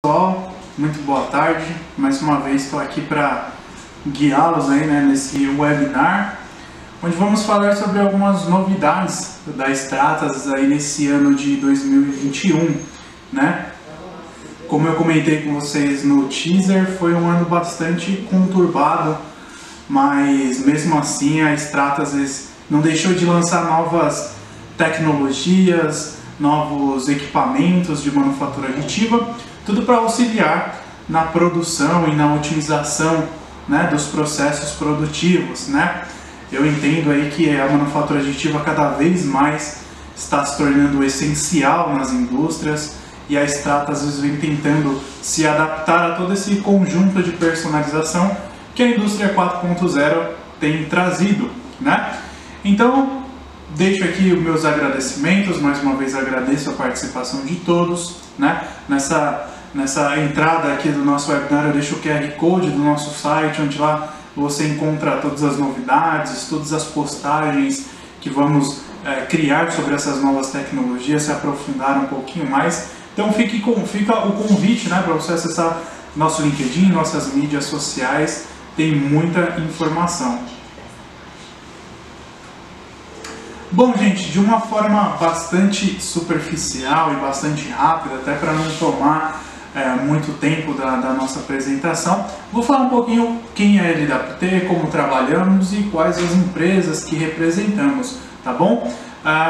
Pessoal, muito boa tarde. Mais uma vez estou aqui para guiá-los aí, nesse webinar, onde vamos falar sobre algumas novidades da Stratas aí nesse ano de 2021, né? Como eu comentei com vocês no teaser, foi um ano bastante conturbado, mas mesmo assim a Stratas não deixou de lançar novas tecnologias, novos equipamentos de manufatura aditiva, tudo para auxiliar na produção e na otimização, né, dos processos produtivos, né? Eu entendo aí que a manufatura aditiva cada vez mais está se tornando essencial nas indústrias e a Stratas às vezes vem tentando se adaptar a todo esse conjunto de personalização que a indústria 4.0 tem trazido, né? Então, deixo aqui os meus agradecimentos, mais uma vez agradeço a participação de todos, né? Nessa entrada aqui do nosso webinar eu deixo o QR Code do nosso site, onde lá você encontra todas as novidades, todas as postagens que vamos criar sobre essas novas tecnologias, se aprofundar um pouquinho mais. Então fica o convite, né, para você acessar nosso LinkedIn, nossas mídias sociais, tem muita informação. Bom, gente, de uma forma bastante superficial e bastante rápida, até para não tomar muito tempo da nossa apresentação, vou falar um pouquinho quem é a LWT, como trabalhamos e quais as empresas que representamos, tá bom?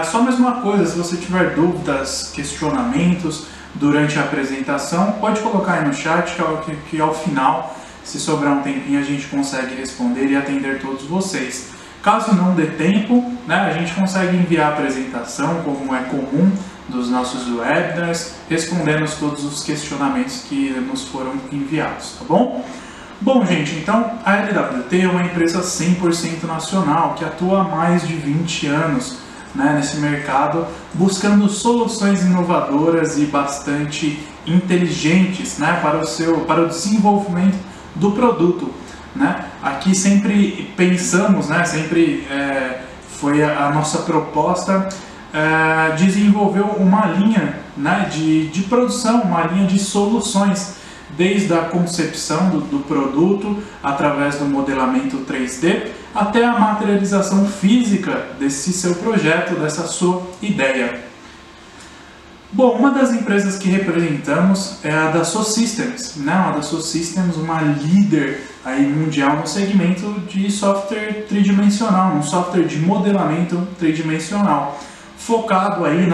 Só mais uma coisa, se você tiver dúvidas, questionamentos durante a apresentação, pode colocar aí no chat que ao final, se sobrar um tempinho, a gente consegue responder e atender todos vocês. Caso não dê tempo, né, a gente consegue enviar a apresentação, como é comum dos nossos webinars, respondendo todos os questionamentos que nos foram enviados, tá bom? Bom, gente, então a LWT é uma empresa 100% nacional, que atua há mais de 20 anos, né, nesse mercado, buscando soluções inovadoras e bastante inteligentes, né, para o desenvolvimento do produto, né? Aqui sempre pensamos, né, foi a nossa proposta desenvolver uma linha, né, de produção, uma linha de soluções, desde a concepção do produto, através do modelamento 3D, até a materialização física desse seu projeto, dessa sua ideia. Bom, uma das empresas que representamos é a Dassault Systèmes, né? A Dassault Systèmes, uma líder aí mundial no segmento de software tridimensional, um software de modelamento tridimensional, focado aí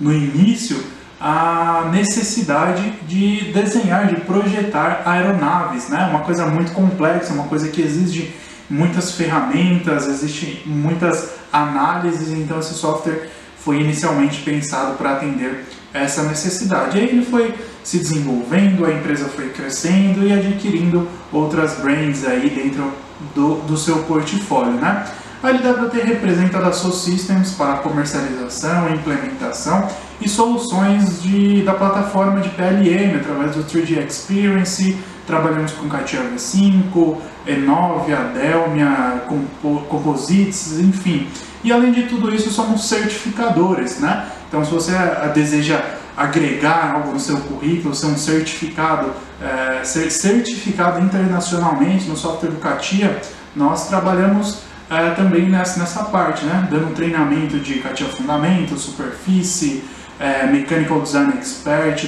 no início a necessidade de desenhar, de projetar aeronaves, né? Uma coisa muito complexa, uma coisa que exige muitas ferramentas, existe muitas análises, então esse software foi inicialmente pensado para atender essa necessidade. E aí ele foi se desenvolvendo, a empresa foi crescendo e adquirindo outras brands aí dentro do seu portfólio, né? A LWT representa a Dassault Systèmes para comercialização, implementação e soluções da plataforma de PLM, através do 3D Experience. Trabalhamos com CATIA V5, Enovia, Delmia, Composites, enfim. E além de tudo isso, somos certificadores, né? Então, se você deseja agregar algo no seu currículo, ser um certificado, ser certificado internacionalmente no software do CATIA, nós trabalhamos também nessa parte, né? Dando treinamento de CATIA Fundamento, Superfície, Mechanical Design Expert,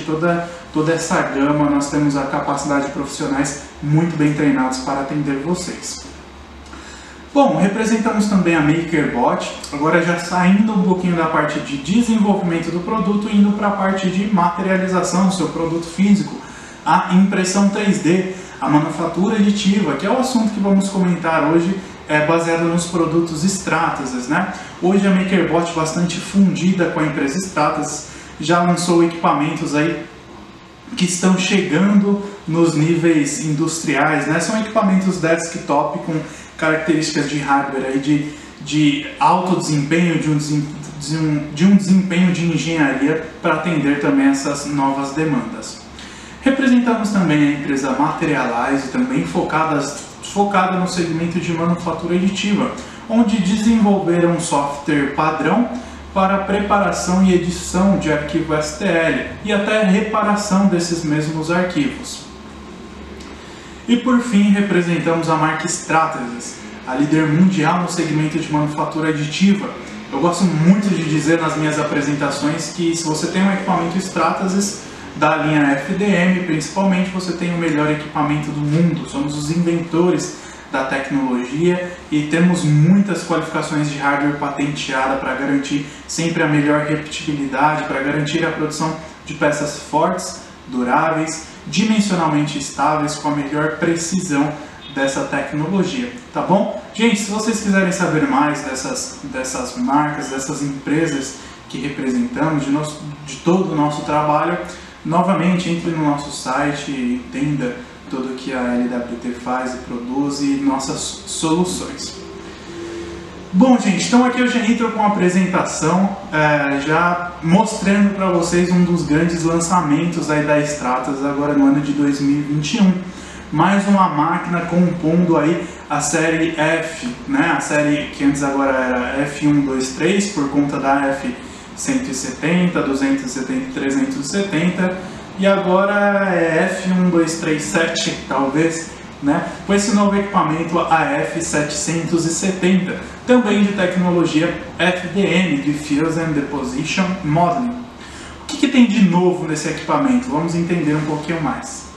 toda essa gama, nós temos a capacidade de profissionais muito bem treinados para atender vocês. Bom, representamos também a MakerBot, agora já saindo um pouquinho da parte de desenvolvimento do produto, indo para a parte de materialização do seu produto físico, a impressão 3D, a manufatura aditiva, que é o assunto que vamos comentar hoje, baseado nos produtos Stratasys, né? Hoje a MakerBot, bastante fundida com a empresa Stratasys, já lançou equipamentos aí que estão chegando nos níveis industriais, né? São equipamentos desktop com características de hardware aí de alto desempenho, de um desempenho de engenharia para atender também essas novas demandas. Representamos também a empresa Materialise, também focada no segmento de manufatura aditiva, onde desenvolveram um software padrão para a preparação e edição de arquivo STL e até reparação desses mesmos arquivos. E por fim, representamos a marca Stratasys, a líder mundial no segmento de manufatura aditiva. Eu gosto muito de dizer nas minhas apresentações que se você tem um equipamento Stratasys da linha FDM, principalmente, você tem o melhor equipamento do mundo. Somos os inventores da tecnologia e temos muitas qualificações de hardware patenteada para garantir sempre a melhor repetibilidade, para garantir a produção de peças fortes, duráveis, dimensionalmente estáveis, com a melhor precisão dessa tecnologia, tá bom? Gente, se vocês quiserem saber mais dessas marcas, dessas empresas que representamos, de todo o nosso trabalho, novamente entre no nosso site e entenda tudo que a LWT faz e produz e nossas soluções. Bom, gente, então aqui eu já entro com a apresentação, já mostrando para vocês um dos grandes lançamentos aí da Stratasys agora no ano de 2021. Mais uma máquina compondo aí a série F, né? A série que antes agora era F1, 2, 3, por conta da F170, 270 e 370, e agora é F1, 2, 3, 7, talvez, né? Com esse novo equipamento, a F770, também de tecnologia FDM, Diffuse and Deposition Modeling. O que tem de novo nesse equipamento? Vamos entender um pouquinho mais.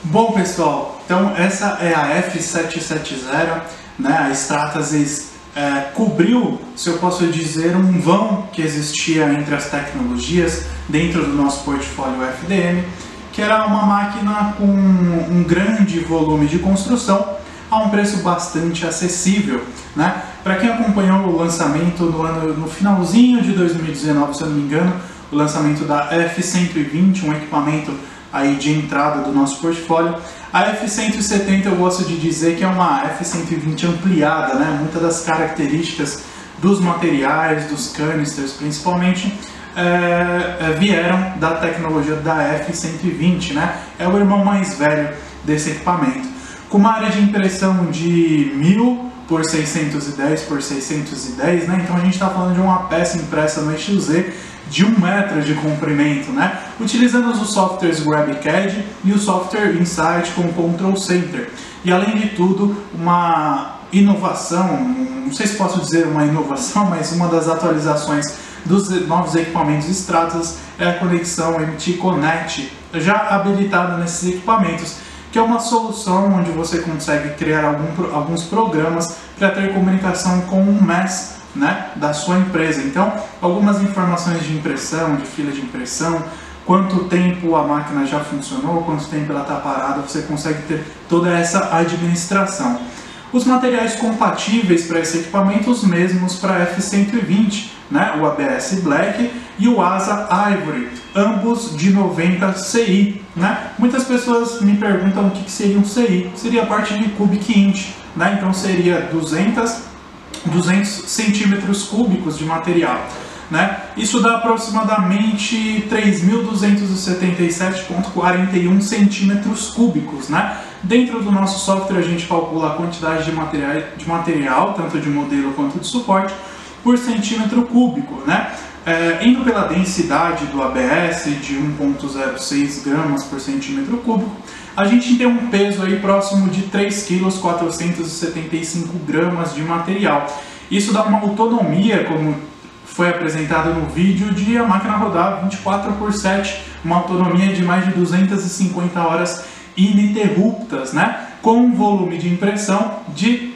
Bom, pessoal, então essa é a F770, né? A Stratasys cobriu, se eu posso dizer, um vão que existia entre as tecnologias dentro do nosso portfólio FDM, que era uma máquina com um grande volume de construção a um preço bastante acessível, né? Para quem acompanhou o lançamento no finalzinho de 2019, se eu não me engano, o lançamento da F120, um equipamento aí de entrada do nosso portfólio. A F170 eu gosto de dizer que é uma F120 ampliada, né? Muitas das características dos materiais, dos canisters principalmente, vieram da tecnologia da F120, né? É o irmão mais velho desse equipamento. Com uma área de impressão de 1000 por 610 por 610, né? Então a gente está falando de uma peça impressa no eixo Z de 1 metro de comprimento, né? Utilizando os softwares GrabCAD e o software Insight com Control Center. E além de tudo, uma inovação, não sei se posso dizer uma inovação, mas uma das atualizações dos novos equipamentos Stratasys é a conexão MT Connect, já habilitada nesses equipamentos, que é uma solução onde você consegue criar alguns programas para ter comunicação com o MES, né, da sua empresa. Então, algumas informações de impressão, de fila de impressão, quanto tempo a máquina já funcionou, quanto tempo ela está parada, você consegue ter toda essa administração. Os materiais compatíveis para esse equipamento, os mesmos para a F120, né? O ABS Black e o ASA Ivory, ambos de 90 CI, né? Muitas pessoas me perguntam o que seria um CI. Seria a parte de cubic inch, né? Então seria 200 centímetros cúbicos de material, né? Isso dá aproximadamente 3.277,41 centímetros cúbicos, né? Dentro do nosso software a gente calcula a quantidade de material, tanto de modelo quanto de suporte, por centímetro cúbico, né? Indo pela densidade do ABS de 1,06 gramas por centímetro cúbico, a gente tem um peso aí próximo de 3,475 gramas de material. Isso dá uma autonomia, como foi apresentado no vídeo, de a máquina rodar 24/7, uma autonomia de mais de 250 horas ininterruptas, né? Com um volume de impressão de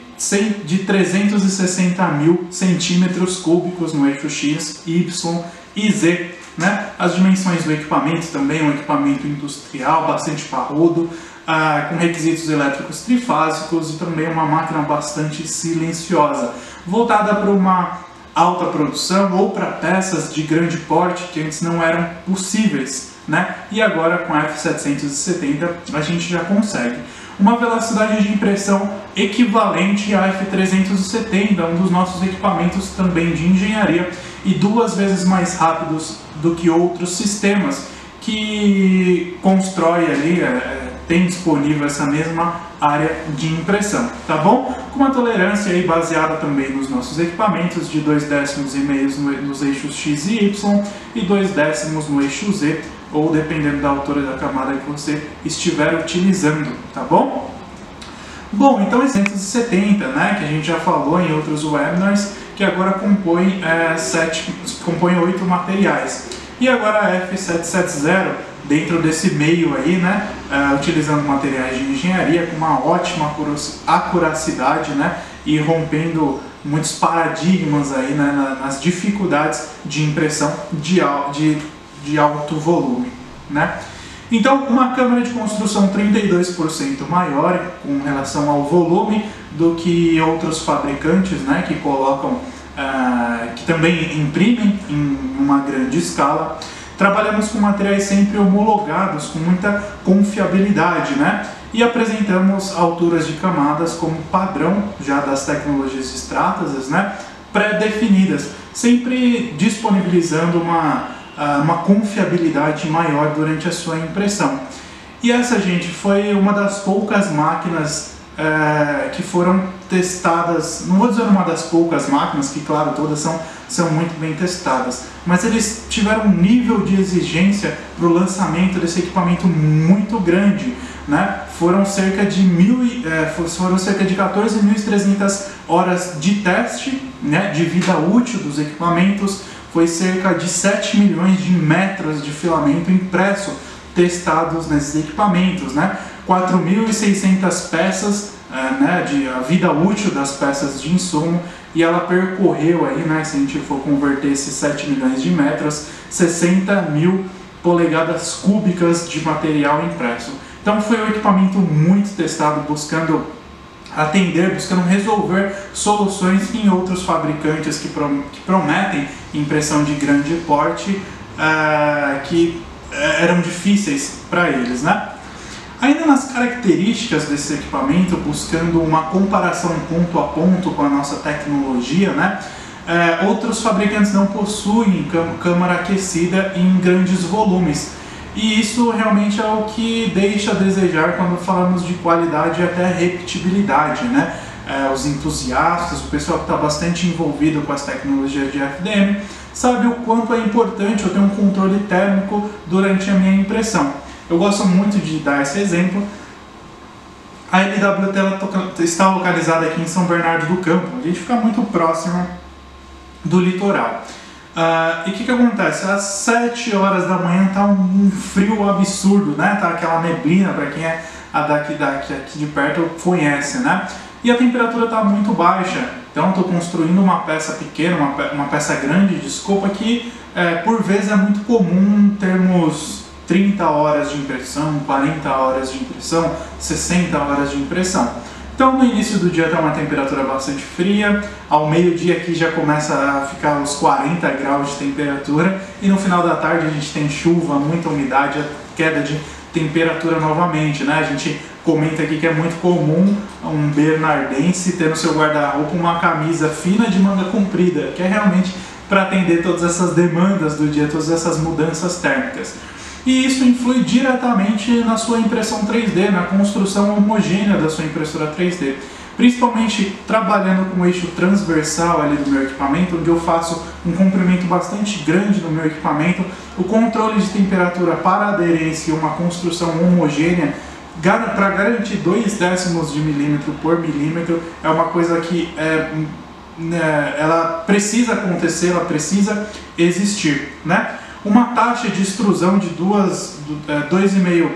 360 mil centímetros cúbicos no eixo X, Y e Z, né? As dimensões do equipamento também, um equipamento industrial bastante parrudo, com requisitos elétricos trifásicos e também uma máquina bastante silenciosa, voltada para uma alta produção ou para peças de grande porte que antes não eram possíveis, né? E agora com a F770 a gente já consegue uma velocidade de impressão equivalente à F370, um dos nossos equipamentos também de engenharia, e 2 vezes mais rápidos do que outros sistemas que constrói ali, tem disponível essa mesma área de impressão, tá bom? Com uma tolerância aí baseada também nos nossos equipamentos de 2,5 décimos nos eixos X e Y e 2 décimos no eixo Z, ou dependendo da altura da camada que você estiver utilizando, tá bom? Bom, então esse 170, né, que a gente já falou em outros webinars, que agora compõe 8 materiais. E agora a F770, dentro desse meio aí, né, utilizando materiais de engenharia com uma ótima acuracidade, né, e rompendo muitos paradigmas aí, né, nas dificuldades de impressão de alto volume, né? Então, uma câmara de construção 32% maior com relação ao volume do que outros fabricantes, né, que colocam, que também imprimem em uma grande escala. Trabalhamos com materiais sempre homologados, com muita confiabilidade, né? E apresentamos alturas de camadas como padrão já das tecnologias Stratasys, né, pré-definidas, sempre disponibilizando uma confiabilidade maior durante a sua impressão. E essa, gente, foi uma das poucas máquinas que foram testadas, não vou dizer uma das poucas máquinas, que claro, todas são muito bem testadas, mas eles tiveram um nível de exigência para o lançamento desse equipamento muito grande, né? Foram cerca de 14.300 horas de teste, né, de vida útil dos equipamentos. Foi cerca de 7 milhões de metros de filamento impresso testados nesses equipamentos, né? 4.600 peças, né, a vida útil das peças de insumo, e ela percorreu aí, né, se a gente for converter esses 7 milhões de metros, 60 mil polegadas cúbicas de material impresso. Então foi um equipamento muito testado, buscando resolver soluções que em outros fabricantes que prometem impressão de grande porte, que eram difíceis para eles, né? Ainda nas características desse equipamento, buscando uma comparação ponto a ponto com a nossa tecnologia, né? Outros fabricantes não possuem câmara aquecida em grandes volumes. E isso realmente é o que deixa a desejar quando falamos de qualidade e até repetibilidade, né? Os entusiastas, o pessoal que está bastante envolvido com as tecnologias de FDM, sabe o quanto é importante eu ter um controle térmico durante a minha impressão. Eu gosto muito de dar esse exemplo. A LWT está localizada aqui em São Bernardo do Campo, a gente fica muito próximo do litoral. E o que acontece? Às 7 horas da manhã tá um frio absurdo, né? Tá aquela neblina, para quem é aqui de perto conhece, né? E a temperatura está muito baixa, então estou construindo uma peça pequena, uma peça grande, desculpa, que por vezes é muito comum termos 30 horas de impressão, 40 horas de impressão, 60 horas de impressão. Então no início do dia está uma temperatura bastante fria, ao meio-dia aqui já começa a ficar uns 40 graus de temperatura e no final da tarde a gente tem chuva, muita umidade, queda de temperatura novamente, né? A gente comenta aqui que é muito comum um bernardense ter no seu guarda-roupa uma camisa fina de manga comprida, que é realmente para atender todas essas demandas do dia, todas essas mudanças térmicas. E isso influi diretamente na sua impressão 3D, na construção homogênea da sua impressora 3D. Principalmente trabalhando com o eixo transversal ali do meu equipamento, onde eu faço um comprimento bastante grande no meu equipamento, o controle de temperatura para aderência e uma construção homogênea, para garantir 0,2 de milímetro por milímetro, é uma coisa que ela precisa acontecer, ela precisa existir, né? Uma taxa de extrusão de 2,5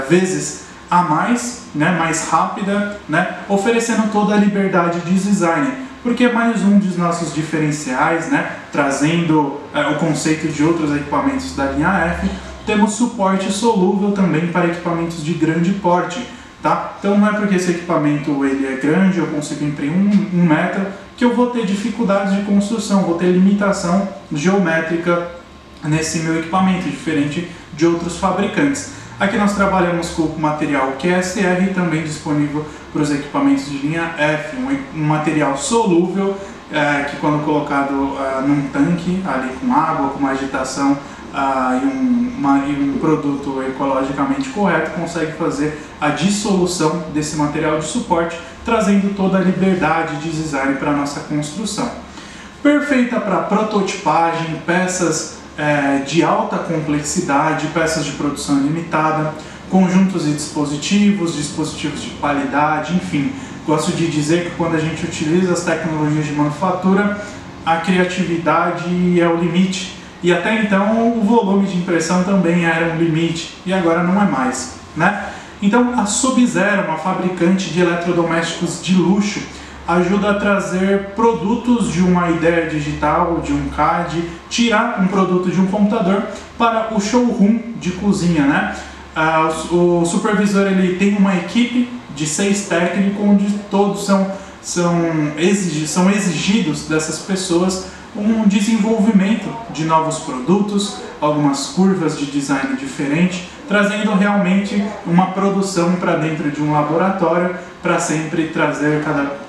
vezes a mais, né, mais rápida, né, oferecendo toda a liberdade de design, porque é mais um dos nossos diferenciais, né, trazendo o conceito de outros equipamentos da linha F. Temos suporte solúvel também para equipamentos de grande porte, tá? Então não é porque esse equipamento ele é grande, eu consigo imprimir 1 metro, que eu vou ter dificuldades de construção, vou ter limitação geométrica nesse meu equipamento, diferente de outros fabricantes. Aqui nós trabalhamos com o material QSR, também disponível para os equipamentos de linha F, um material solúvel, que quando colocado num tanque, ali com água, com uma agitação e um produto ecologicamente correto, consegue fazer a dissolução desse material de suporte, trazendo toda a liberdade de design para a nossa construção. Perfeita para prototipagem, peças de alta complexidade, peças de produção limitada, conjuntos e dispositivos de qualidade, enfim. Gosto de dizer que quando a gente utiliza as tecnologias de manufatura, a criatividade é o limite. E até então o volume de impressão também era um limite, e agora não é mais, né? Então a Sub-Zero, uma fabricante de eletrodomésticos de luxo, ajuda a trazer produtos de uma ideia digital, de um CAD, tirar um produto de um computador para o showroom de cozinha, né? O supervisor ele tem uma equipe de 6 técnicos, onde todos são exigidos dessas pessoas um desenvolvimento de novos produtos, algumas curvas de design diferente, trazendo realmente uma produção para dentro de um laboratório, para sempre trazer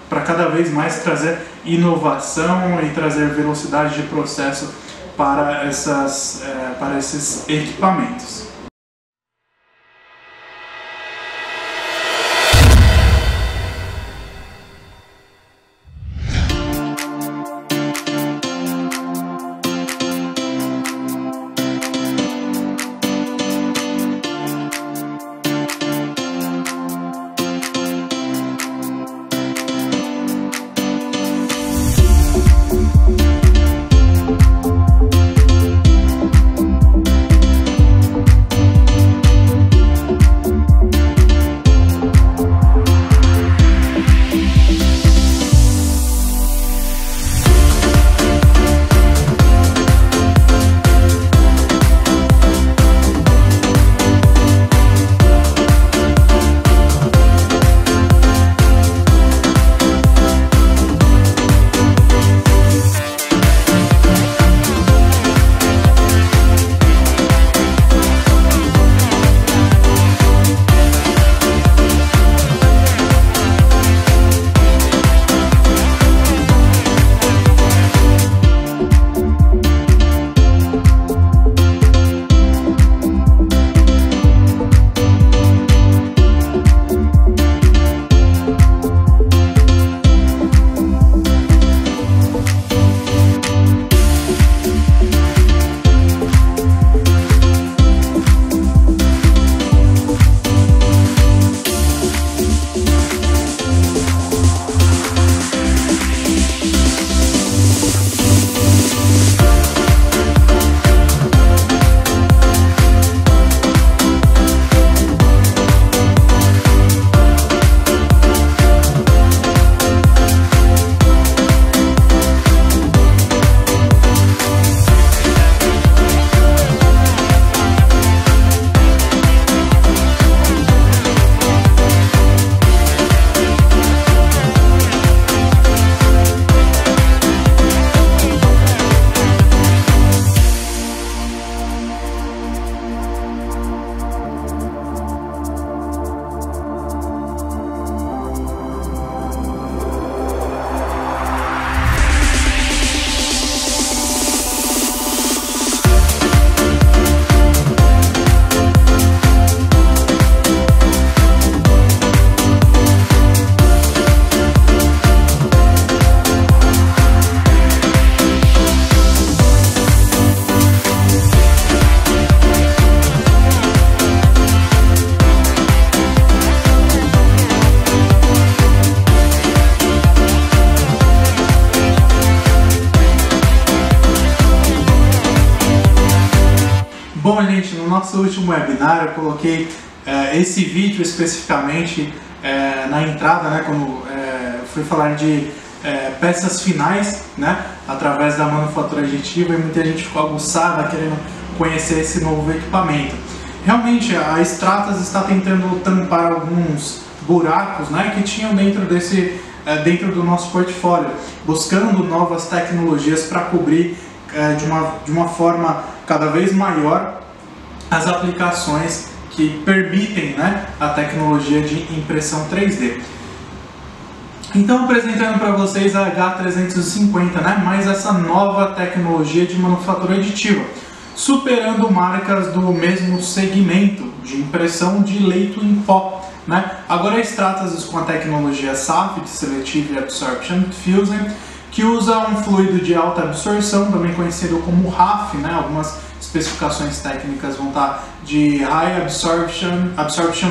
para cada vez mais trazer inovação e trazer velocidade de processo para esses equipamentos. nosso último webinar eu coloquei esse vídeo especificamente na entrada, né, quando fui falar de peças finais, né, através da manufatura aditiva, e muita gente ficou aguçada querendo conhecer esse novo equipamento. Realmente a Stratas está tentando tampar alguns buracos, né, que tinham dentro do nosso portfólio, buscando novas tecnologias para cobrir de uma forma cada vez maior as aplicações que permitem, né, a tecnologia de impressão 3D. Então, apresentando para vocês a H350, né, mais essa nova tecnologia de manufatura aditiva, superando marcas do mesmo segmento de impressão de leito em pó, né? Agora a Stratas com a tecnologia SAF, de Selective Absorption Fusion, que usa um fluido de alta absorção, também conhecido como RAF, né? Algumas especificações técnicas vão estar de High Absorption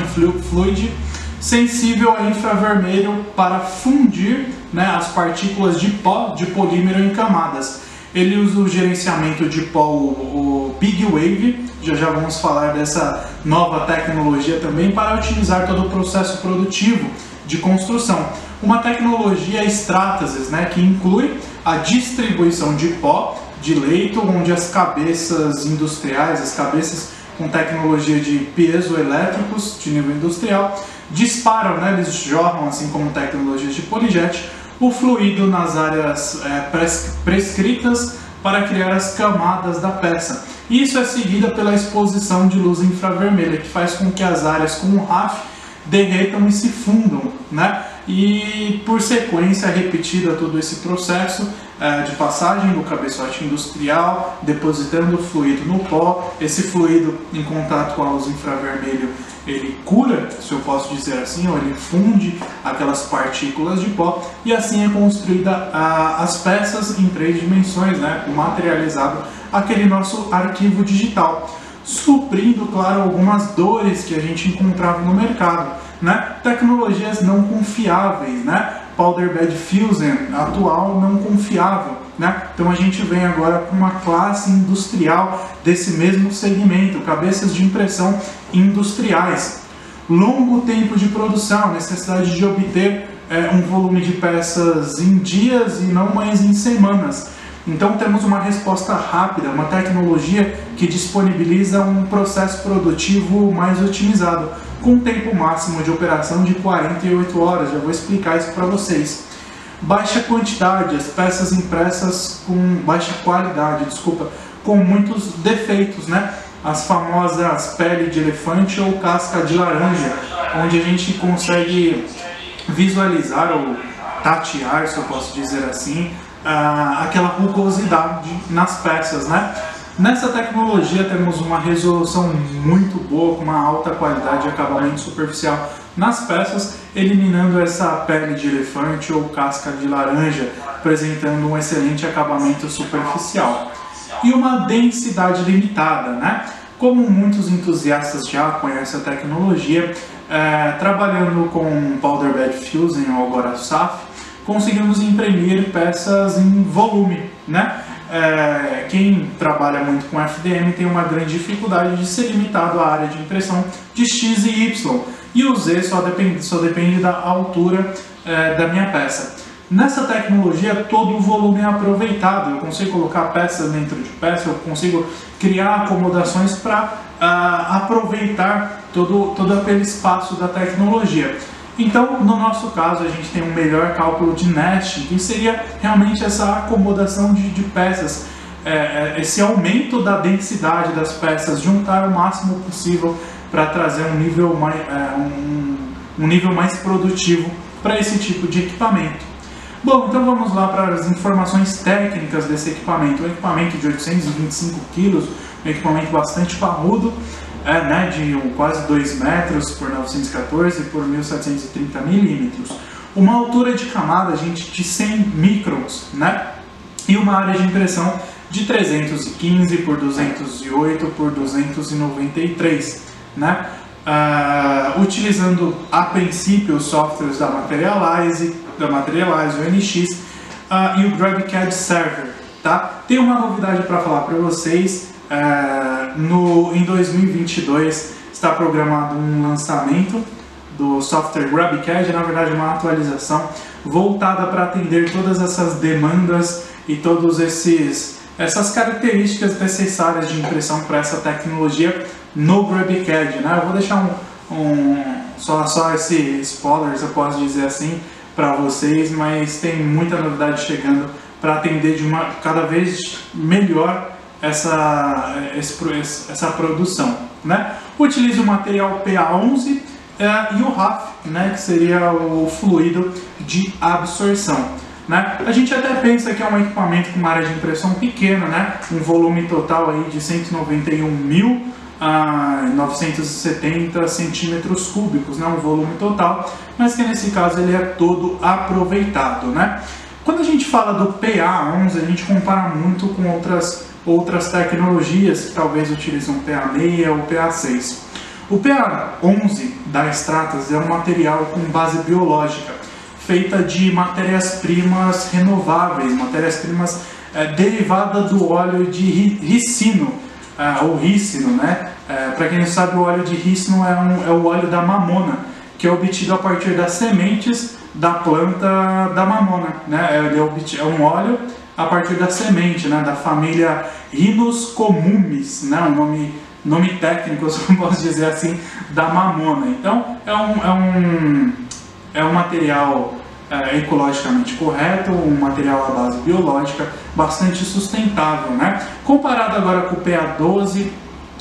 Fluid, sensível a infravermelho para fundir, né, as partículas de pó de polímero em camadas. Ele usa o gerenciamento de pó, o Big Wave, já vamos falar dessa nova tecnologia também, para otimizar todo o processo produtivo de construção. Uma tecnologia Stratasys, né, que inclui a distribuição de pó de leito, onde as cabeças industriais, as cabeças com tecnologia de piezoelétricos de nível industrial, disparam, né, eles jorram, assim como tecnologias de polijet, o fluido nas áreas prescritas para criar as camadas da peça. Isso é seguida pela exposição de luz infravermelha, que faz com que as áreas com o RAF derretam e se fundam, né? E por sequência é repetida todo esse processo de passagem do cabeçote industrial, depositando o fluido no pó. Esse fluido, em contato com a luz infravermelho, ele cura, se eu posso dizer assim, ou ele funde aquelas partículas de pó, e assim é construída as peças em 3 dimensões, né, materializado aquele nosso arquivo digital, suprindo, claro, algumas dores que a gente encontrava no mercado, né, tecnologias não confiáveis, né, Powder Bed Fusion atual não confiável, né? Então a gente vem agora com uma classe industrial desse mesmo segmento, cabeças de impressão industriais. Longo tempo de produção, necessidade de obter um volume de peças em dias e não mais em semanas. Então temos uma resposta rápida, uma tecnologia que disponibiliza um processo produtivo mais otimizado, com um tempo máximo de operação de 48 horas, já vou explicar isso para vocês. Baixa quantidade, as peças impressas com baixa qualidade, com muitos defeitos, né? As famosas pele de elefante ou casca de laranja, onde a gente consegue visualizar ou tatear, se eu posso dizer assim, aquela rugosidade nas peças, né? Nessa tecnologia temos uma resolução muito boa, com uma alta qualidade de acabamento superficial nas peças, eliminando essa pele de elefante ou casca de laranja, apresentando um excelente acabamento superficial. E uma densidade limitada, né? Como muitos entusiastas já conhecem a tecnologia, trabalhando com Powder Bed Fusion ou agora SAF, conseguimos imprimir peças em volume, né? Quem trabalha muito com FDM tem uma grande dificuldade de ser limitado à área de impressão de X e Y, e o Z só depende da altura da minha peça. Nessa tecnologia todo o volume é aproveitado, eu consigo colocar peça dentro de peça, eu consigo criar acomodações para aproveitar todo aquele espaço da tecnologia. Então, no nosso caso, a gente tem um melhor cálculo de nesting, que seria realmente essa acomodação de peças, esse aumento da densidade das peças, juntar o máximo possível para trazer um nível mais produtivo para esse tipo de equipamento. Bom, então vamos lá para as informações técnicas desse equipamento. Um equipamento de 825 kg, um equipamento bastante parrudo, né, de quase 2 metros por 914 por 1730 milímetros. Uma altura de camada, gente, de 100 microns, né, e uma área de impressão de 315 por 208 por 293, né, utilizando a princípio os softwares da Materialize, o NX e o GrabCAD Server, tá? Tem uma novidade para falar para vocês. Em 2022 está programado um lançamento do software GrabCAD, na verdade uma atualização voltada para atender todas essas demandas e todas essas características necessárias de impressão para essa tecnologia no GrabCAD, né? Eu vou deixar só esse spoiler, se eu posso dizer assim, para vocês, mas tem muita novidade chegando para atender de cada vez melhor essa produção, né? Utiliza o material PA11 e o RAF, né, que seria o fluido de absorção, né? A gente até pensa que é um equipamento com uma área de impressão pequena, né? Um volume total aí de 191.970 centímetros cúbicos, né? Um volume total, mas que nesse caso ele é todo aproveitado, né? Quando a gente fala do PA11, a gente compara muito com outras tecnologias que talvez utilizam o PA6 ou o PA6. O PA11 da Stratas é um material com base biológica, feita de matérias-primas renováveis, matérias-primas derivadas do óleo de ricino, ou rícino, né? Para quem não sabe, o óleo de ricino é o óleo da mamona, que é obtido a partir das sementes da planta da mamona, né? É um óleo a partir da semente, né? Da família Rhinus comunis, né? Um nome técnico, se eu posso dizer assim, da mamona. Então, é um material ecologicamente correto, um material à base biológica, bastante sustentável, né? Comparado agora com o PA12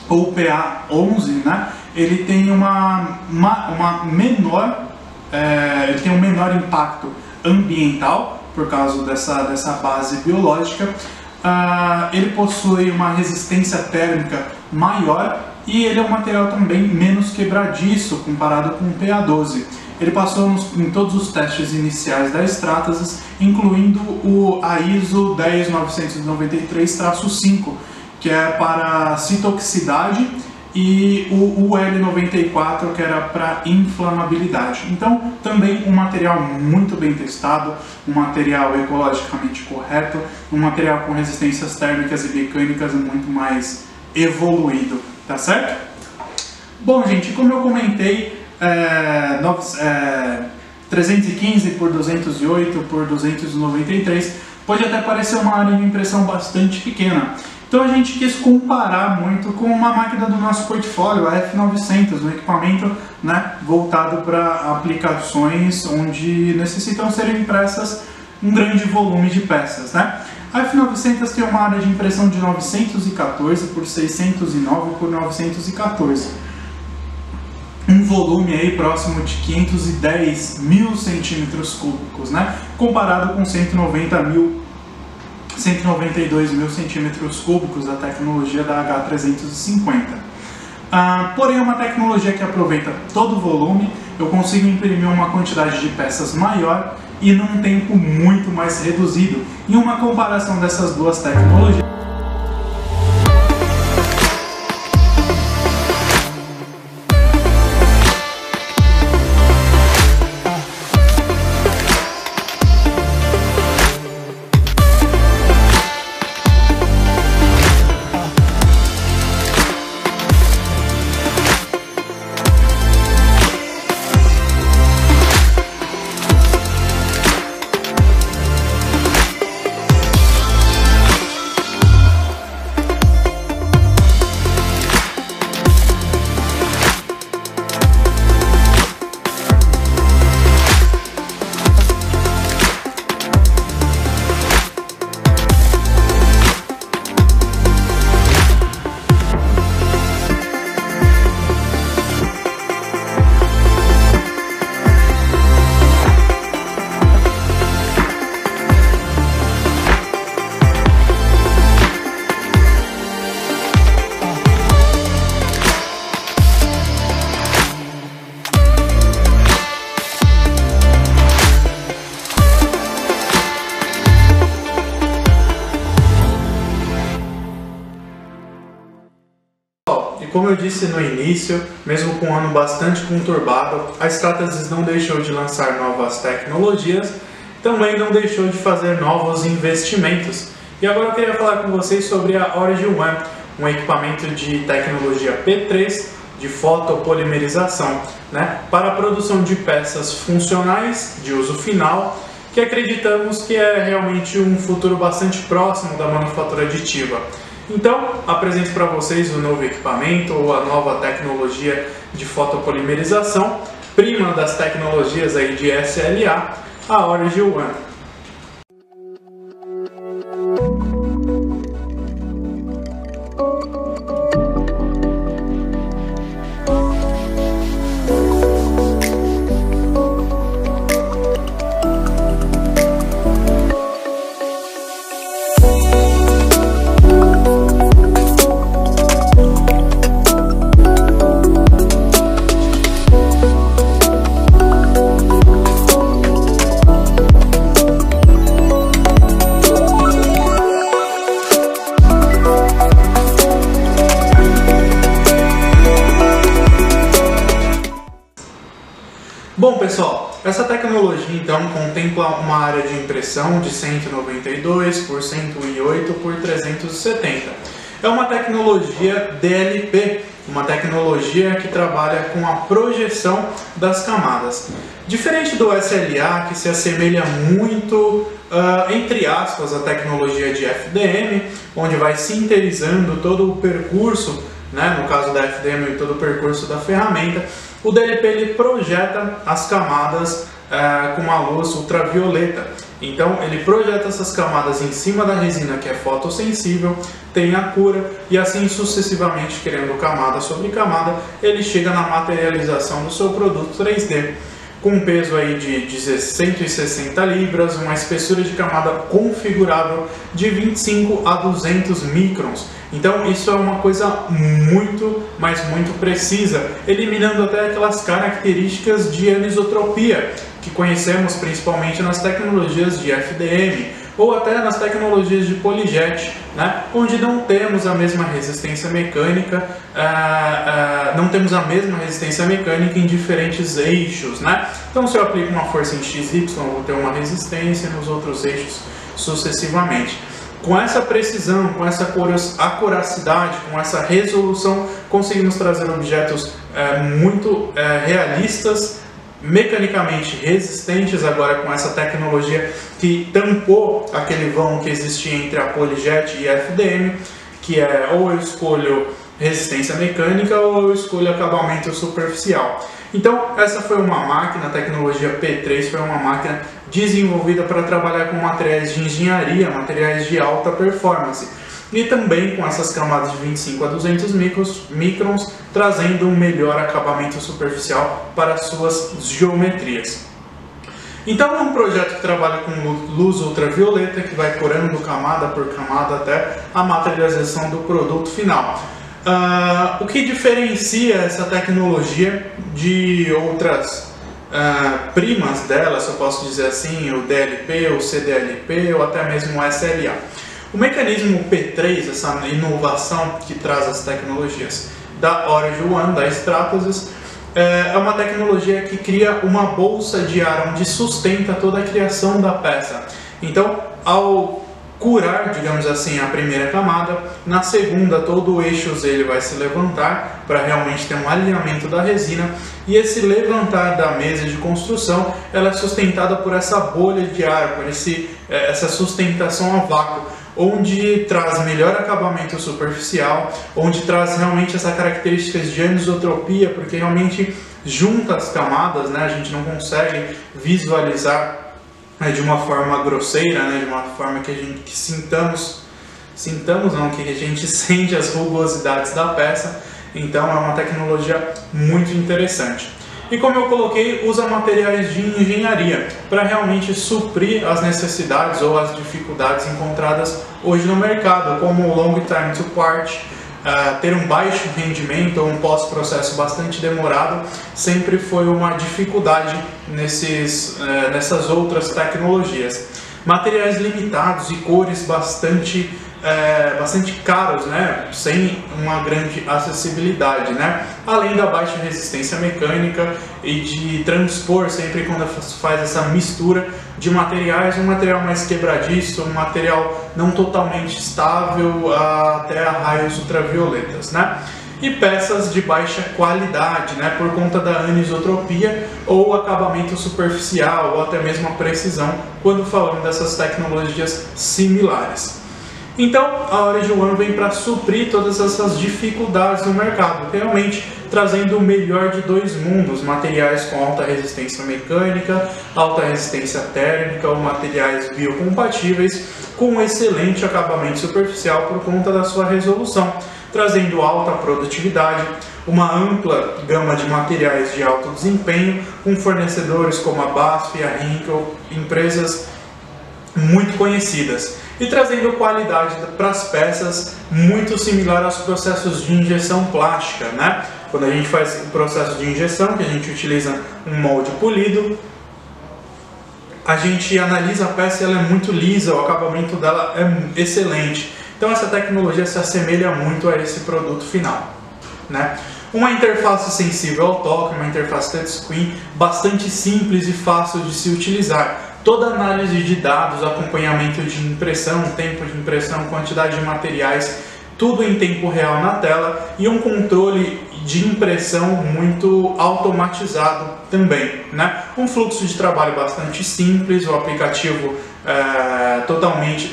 ou o PA11, né? Ele tem um menor impacto ambiental por causa dessa base biológica. Ele possui uma resistência térmica maior e ele é um material também menos quebradiço comparado com o PA12. Ele passou em todos os testes iniciais da Stratasys, incluindo a ISO 10993-5, que é para citoxicidade, e o L94, que era para inflamabilidade. Então, também um material muito bem testado, um material ecologicamente correto, um material com resistências térmicas e mecânicas muito mais evoluído, tá certo? Bom, gente, como eu comentei, 315 por 208 por 293 pode até parecer uma área de impressão bastante pequena. Então a gente quis comparar muito com uma máquina do nosso portfólio, a F900, um equipamento, né, voltado para aplicações onde necessitam ser impressas um grande volume de peças, né? A F900 tem uma área de impressão de 914 por 609 por 914. Um volume aí próximo de 510 mil centímetros cúbicos, né? Comparado com 192 mil centímetros cúbicos da tecnologia da H350. Porém, é uma tecnologia que aproveita todo o volume, eu consigo imprimir uma quantidade de peças maior e num tempo muito mais reduzido. Em uma comparação dessas duas tecnologias, como eu disse no início, mesmo com um ano bastante conturbado, a Stratasys não deixou de lançar novas tecnologias, também não deixou de fazer novos investimentos. E agora eu queria falar com vocês sobre a Origin One, um equipamento de tecnologia P3 de fotopolimerização, né, para a produção de peças funcionais de uso final, que acreditamos que é realmente um futuro bastante próximo da manufatura aditiva. Então, apresento para vocês o novo equipamento ou a nova tecnologia de fotopolimerização, prima das tecnologias aí de SLA, a Origin One. Bom pessoal, essa tecnologia então contempla uma área de impressão de 192 por 108 por 370. É uma tecnologia DLP, uma tecnologia que trabalha com a projeção das camadas. Diferente do SLA, que se assemelha muito, entre aspas, à tecnologia de FDM, onde vai sinterizando todo o percurso, né, no caso da FDM, todo o percurso da ferramenta, o DLP ele projeta as camadas com uma luz ultravioleta. Então ele projeta essas camadas em cima da resina que é fotossensível, tem a cura e assim sucessivamente, criando camada sobre camada, ele chega na materialização do seu produto 3D. Com um peso aí de 160 libras, uma espessura de camada configurável de 25 a 200 microns. Então isso é uma coisa muito, mas muito precisa, eliminando até aquelas características de anisotropia que conhecemos principalmente nas tecnologias de FDM ou até nas tecnologias de PolyJet, né, onde não temos a mesma resistência mecânica, em diferentes eixos, né? Então se eu aplico uma força em XY, eu vou ter uma resistência nos outros eixos sucessivamente. Com essa precisão, com essa acuracidade, com essa resolução, conseguimos trazer objetos muito realistas, mecanicamente resistentes, agora com essa tecnologia que tampou aquele vão que existia entre a PolyJet e a FDM, que é ou eu escolho resistência mecânica ou eu escolho acabamento superficial. Então essa foi uma máquina, a tecnologia P3 foi uma máquina desenvolvida para trabalhar com materiais de engenharia, materiais de alta performance e também com essas camadas de 25 a 200 microns, trazendo um melhor acabamento superficial para as suas geometrias. Então é um projeto que trabalha com luz ultravioleta, que vai curando camada por camada até a materialização do produto final. O que diferencia essa tecnologia de outras primas dela, se eu posso dizer assim, o DLP, o CDLP ou até mesmo o SLA? O mecanismo P3, essa inovação que traz as tecnologias da Origin One, da Stratasys, é uma tecnologia que cria uma bolsa de ar onde sustenta toda a criação da peça. Então, ao curar, digamos assim, a primeira camada, na segunda todo o eixo ele vai se levantar para realmente ter um alinhamento da resina, e esse levantar da mesa de construção ela é sustentada por essa bolha de ar, por essa sustentação a vácuo, onde traz melhor acabamento superficial, onde traz realmente essa características de anisotropia, porque realmente junta as camadas, né? A gente não consegue visualizar de uma forma grosseira, né? De uma forma que a gente que a gente sente as rugosidades da peça. Então é uma tecnologia muito interessante. E como eu coloquei, usa materiais de engenharia para realmente suprir as necessidades ou as dificuldades encontradas hoje no mercado, como o long time to part, ter um baixo rendimento ou um pós-processo bastante demorado, sempre foi uma dificuldade nessas outras tecnologias. Materiais limitados e cores bastante caros, né? Sem uma grande acessibilidade, né? Além da baixa resistência mecânica e de transpor sempre quando faz essa mistura de materiais, um material mais quebradiço, um material não totalmente estável até a raios ultravioletas, né? E peças de baixa qualidade, né, por conta da anisotropia ou acabamento superficial ou até mesmo a precisão quando falamos dessas tecnologias similares. Então, a Origin One vem para suprir todas essas dificuldades no mercado, realmente trazendo o melhor de dois mundos, materiais com alta resistência mecânica, alta resistência térmica ou materiais biocompatíveis com excelente acabamento superficial por conta da sua resolução, trazendo alta produtividade, uma ampla gama de materiais de alto desempenho, com fornecedores como a BASF e a Henkel, empresas muito conhecidas, e trazendo qualidade para as peças muito similar aos processos de injeção plástica, né? Quando a gente faz o processo de injeção, que a gente utiliza um molde polido, a gente analisa a peça e ela é muito lisa, o acabamento dela é excelente. Então essa tecnologia se assemelha muito a esse produto final, né? Uma interface sensível ao toque, uma interface touchscreen bastante simples e fácil de se utilizar. Toda análise de dados, acompanhamento de impressão, tempo de impressão, quantidade de materiais, tudo em tempo real na tela e um controle de impressão muito automatizado também, né? Um fluxo de trabalho bastante simples, o aplicativo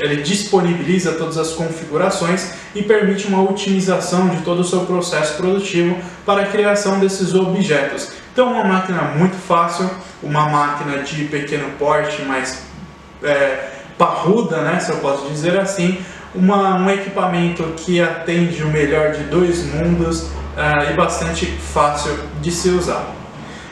ele disponibiliza todas as configurações e permite uma otimização de todo o seu processo produtivo para a criação desses objetos. Então, uma máquina muito fácil, uma máquina de pequeno porte, mas parruda, né, se eu posso dizer assim, um equipamento que atende o melhor de dois mundos e bastante fácil de se usar.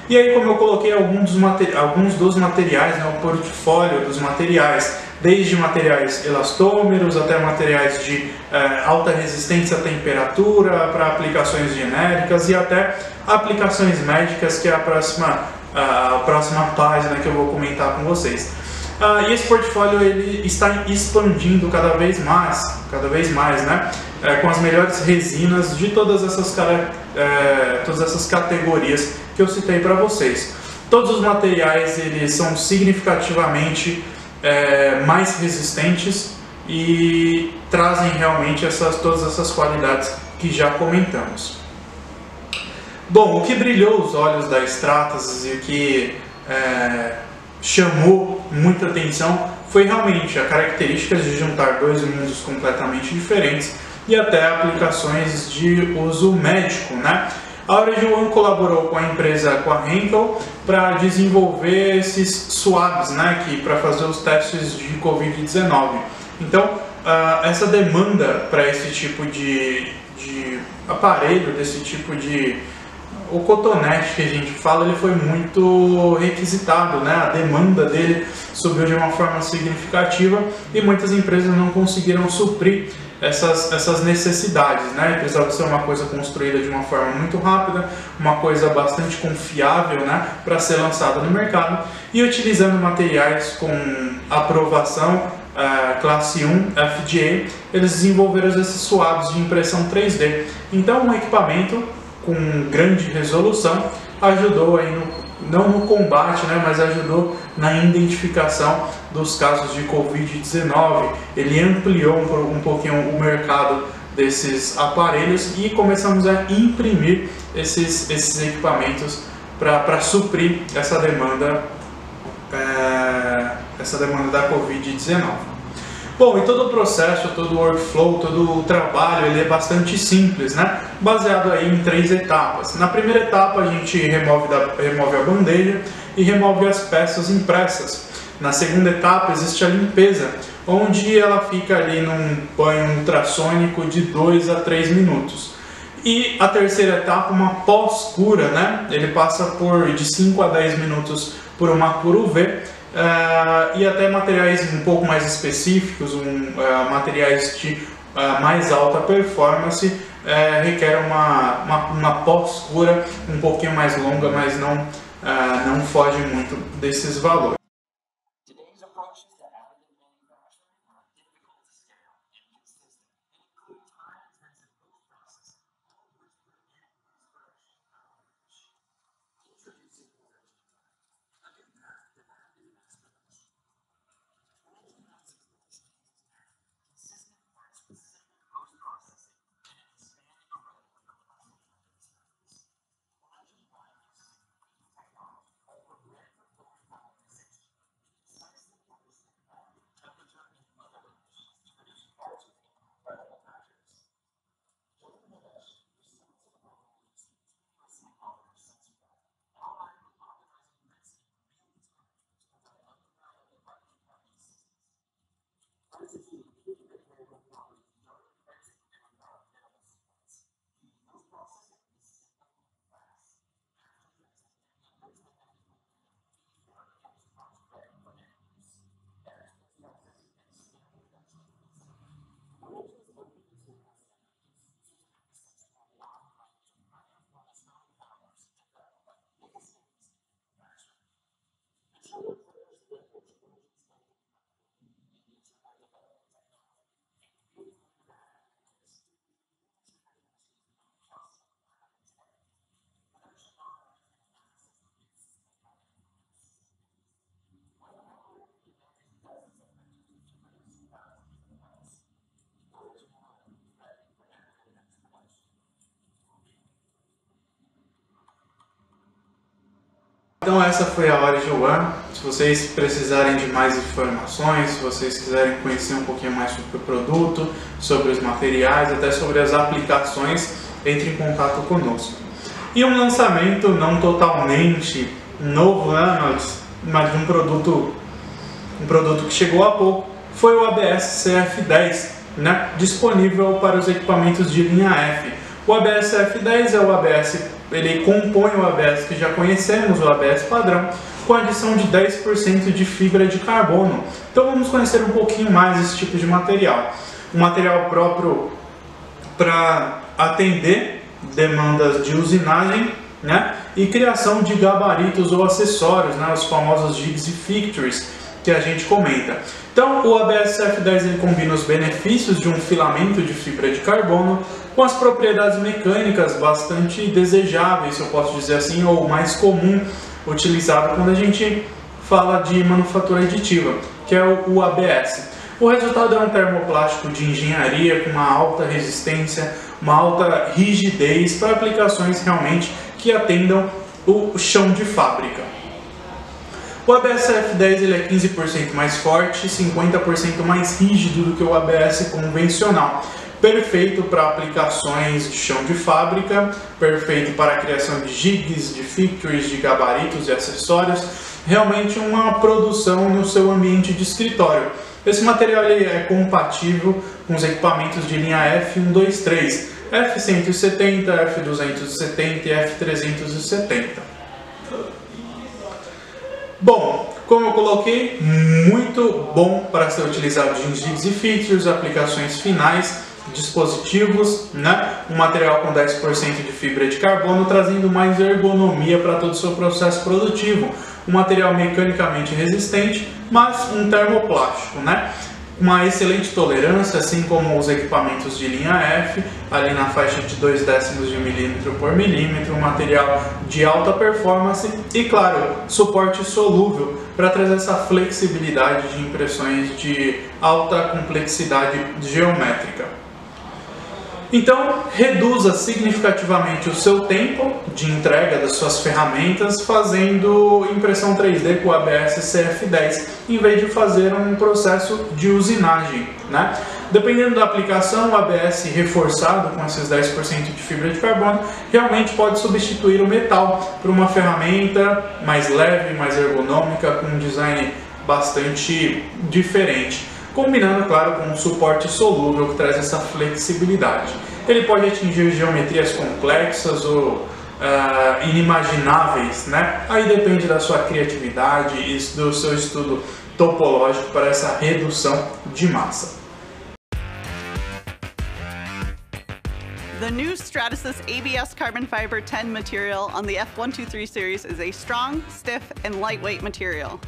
E aí, como eu coloquei alguns dos materiais, né, o portfólio dos materiais, desde materiais elastômeros até materiais de alta resistência à temperatura, para aplicações genéricas e até aplicações médicas, que é a próxima página que eu vou comentar com vocês. E esse portfólio ele está expandindo cada vez mais, né? Com as melhores resinas de todas essas categorias que eu citei para vocês. Todos os materiais eles são significativamente mais resistentes e trazem realmente todas essas qualidades que já comentamos. Bom, o que brilhou os olhos da Stratasys e o que chamou muita atenção foi realmente a característica de juntar dois mundos completamente diferentes e até aplicações de uso médico, né? A Origin One colaborou com a empresa, com a Henkel, para desenvolver esses swabs, né, para fazer os testes de Covid-19. Então, essa demanda para esse tipo de aparelho, desse tipo de... O cotonete que a gente fala, ele foi muito requisitado, né? A demanda dele subiu de uma forma significativa e muitas empresas não conseguiram suprir essas necessidades, né? Precisava ser uma coisa construída de uma forma muito rápida, uma coisa bastante confiável, né? Para ser lançada no mercado e utilizando materiais com aprovação classe 1 FDA, eles desenvolveram esses swabs de impressão 3D. Então, um equipamento com grande resolução ajudou aí não no combate, né, mas ajudou na identificação dos casos de Covid-19. Ele ampliou um pouquinho o mercado desses aparelhos e começamos a imprimir esses equipamentos para suprir essa demanda da Covid-19. Bom, e todo o processo, todo o workflow, todo o trabalho, ele é bastante simples, né? Baseado aí em 3 etapas. Na primeira etapa, a gente remove a bandeja e remove as peças impressas. Na segunda etapa, existe a limpeza, onde ela fica ali num banho ultrassônico de 2 a 3 minutos. E a terceira etapa, uma pós-cura, né? Ele passa de 5 a 10 minutos por uma cura UV, e até materiais um pouco mais específicos, materiais de mais alta performance, requer uma pós-cura um pouquinho mais longa, mas não foge muito desses valores. Então essa foi a Origin One. Se vocês precisarem de mais informações, se vocês quiserem conhecer um pouquinho mais sobre o produto, sobre os materiais, até sobre as aplicações, entre em contato conosco. E um lançamento não totalmente novo, né, mas um produto que chegou há pouco, foi o ABS CF10, né, disponível para os equipamentos de linha F. O ABS CF10 é o ABS, ele compõe o ABS que já conhecemos, o ABS padrão, com adição de 10% de fibra de carbono. Então vamos conhecer um pouquinho mais esse tipo de material. Um material próprio para atender demandas de usinagem, né, e criação de gabaritos ou acessórios, né, os famosos jigs e fixtures que a gente comenta. Então o ABS CF10 ele combina os benefícios de um filamento de fibra de carbono com as propriedades mecânicas bastante desejáveis, se eu posso dizer assim, ou mais comum utilizado quando a gente fala de manufatura aditiva, que é o ABS. O resultado é um termoplástico de engenharia com uma alta resistência, uma alta rigidez para aplicações realmente que atendam o chão de fábrica. O ABS CF10 ele é 15% mais forte e 50% mais rígido do que o ABS convencional. Perfeito para aplicações de chão de fábrica, perfeito para a criação de jigs, de fixtures, de gabaritos e acessórios. Realmente uma produção no seu ambiente de escritório. Esse material ele é compatível com os equipamentos de linha F123, F170, F270 e F370. Bom, como eu coloquei, muito bom para ser utilizado em jigs e features, aplicações finais, dispositivos, né? Um material com 10% de fibra de carbono, trazendo mais ergonomia para todo o seu processo produtivo. Um material mecanicamente resistente, mas um termoplástico, né? Uma excelente tolerância, assim como os equipamentos de linha F, ali na faixa de 0,2 de milímetro por milímetro, um material de alta performance e, claro, suporte solúvel para trazer essa flexibilidade de impressões de alta complexidade geométrica. Então, reduza significativamente o seu tempo de entrega das suas ferramentas fazendo impressão 3D com o ABS CF10, em vez de fazer um processo de usinagem, né? Dependendo da aplicação, o ABS reforçado com esses 10% de fibra de carbono realmente pode substituir o metal por uma ferramenta mais leve, mais ergonômica, com um design bastante diferente, combinando, claro, com um suporte solúvel que traz essa flexibilidade. Ele pode atingir geometrias complexas ou inimagináveis, né? Aí depende da sua criatividade e do seu estudo topológico para essa redução de massa. The new Stratasys ABS carbon fiber 10 material on the F123 series is a strong, stiff, and lightweight material.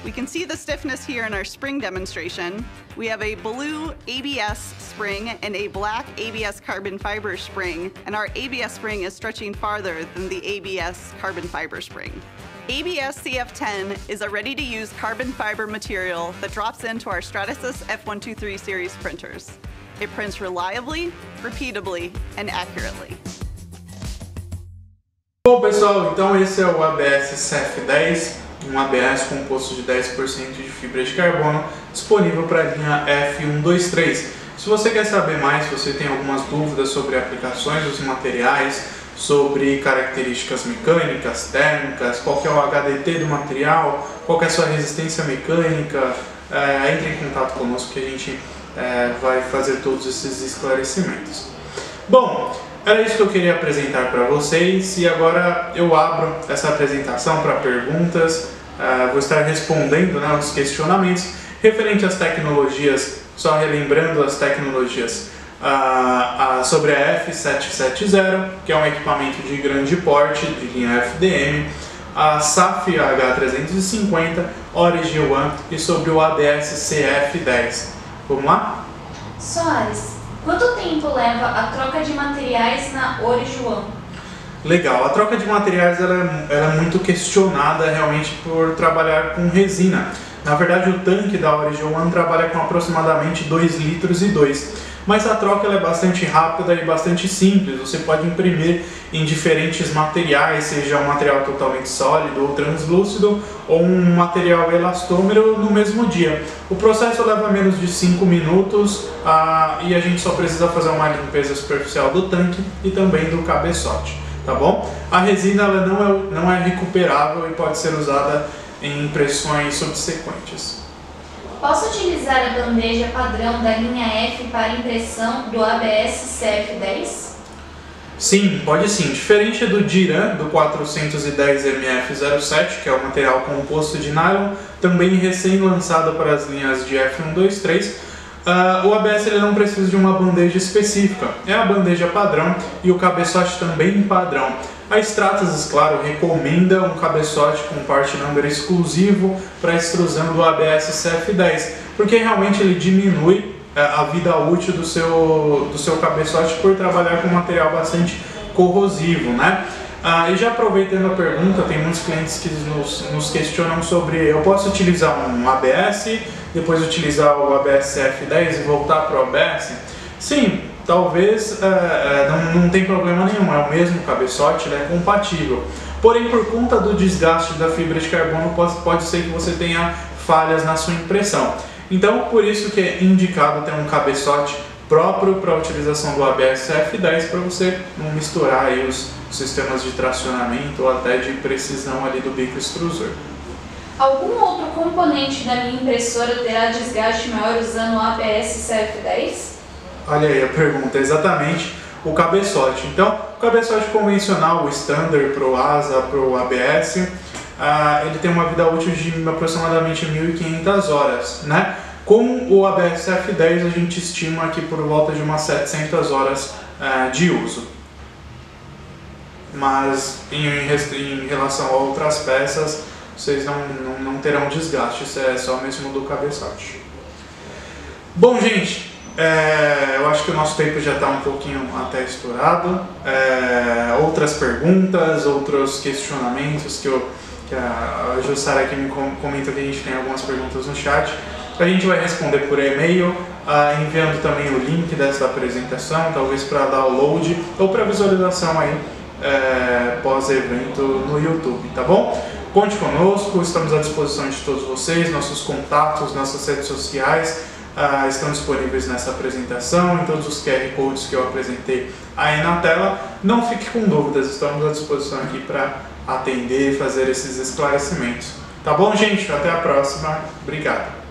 We can see the stiffness here in our spring demonstration. We have a blue ABS spring and a black ABS carbon fiber spring, and our ABS spring is stretching farther than the ABS carbon fiber spring. ABS CF10 is a ready-to-use carbon fiber material that drops into our Stratasys F123 series printers. It prints reliably, repeatably, and accurately. Bom pessoal, então esse é o ABS CF10, um ABS composto de 10% de fibra de carbono, disponível para a linha F123. Se você quer saber mais, se você tem algumas dúvidas sobre aplicações dos materiais, sobre características mecânicas, térmicas, qual que é o HDT do material, qual que é a sua resistência mecânica, entre em contato conosco que a gente vai fazer todos esses esclarecimentos. Bom, era isso que eu queria apresentar para vocês e agora eu abro essa apresentação para perguntas. Vou estar respondendo, né, os questionamentos referente às tecnologias, só relembrando as tecnologias sobre a F770, que é um equipamento de grande porte, de linha FDM, a SAF H350, Origin One e sobre o ABS CF10. Vamos lá? Soares, quanto tempo leva a troca de materiais na Origin One? Legal, a troca de materiais ela é muito questionada realmente por trabalhar com resina. Na verdade, o tanque da Origin One trabalha com aproximadamente 2,2 litros, mas a troca ela é bastante rápida e bastante simples. Você pode imprimir em diferentes materiais, seja um material totalmente sólido ou translúcido, ou um material elastômero no mesmo dia. O processo leva menos de 5 minutos e a gente só precisa fazer uma limpeza superficial do tanque e também do cabeçote, tá bom? A resina ela não é recuperável e pode ser usada em impressões subsequentes. Posso utilizar a bandeja padrão da linha F para impressão do ABS CF10? Sim, pode sim. Diferente do DIRAN, do 410 MF07, que é o material composto de nylon, também recém-lançado para as linhas de F1, 2, 3, o ABS ele não precisa de uma bandeja específica. É a bandeja padrão e o cabeçote também padrão. A Stratasys, claro, recomenda um cabeçote com part number exclusivo para extrusão do ABS CF10, porque realmente ele diminui a vida útil do seu cabeçote por trabalhar com material bastante corrosivo, né? E já aproveitando a pergunta, tem muitos clientes que nos questionam sobre eu posso utilizar um ABS, depois utilizar o ABS CF10 e voltar para o ABS? Sim. Talvez não tem problema nenhum, é o mesmo cabeçote, ele é compatível. Porém, por conta do desgaste da fibra de carbono, pode ser que você tenha falhas na sua impressão. Então, por isso que é indicado ter um cabeçote próprio para a utilização do ABS CF10 para você não misturar aí os sistemas de tracionamento ou até de precisão ali do bico extrusor. Algum outro componente da minha impressora terá desgaste maior usando o ABS CF10? Olha aí a pergunta, exatamente o cabeçote. Então, o cabeçote convencional, o standard para o ASA, para o ABS, ele tem uma vida útil de aproximadamente 1.500 horas, né? Com o ABS F10 a gente estima aqui por volta de umas 700 horas de uso. Mas em relação a outras peças, vocês não terão desgaste, isso é só mesmo do cabeçote. Bom, gente, eu acho que o nosso tempo já está um pouquinho até estourado. Outras perguntas, outros questionamentos que a Jussara aqui me comenta que a gente tem algumas perguntas no chat. A gente vai responder por e-mail, enviando também o link dessa apresentação, talvez para download ou para visualização aí pós-evento no YouTube, tá bom? Conte conosco, estamos à disposição de todos vocês, nossos contatos, nossas redes sociais estão disponíveis nessa apresentação, em todos os QR Codes que eu apresentei aí na tela. Não fique com dúvidas, estamos à disposição aqui para atender e fazer esses esclarecimentos. Tá bom, gente? Até a próxima. Obrigado.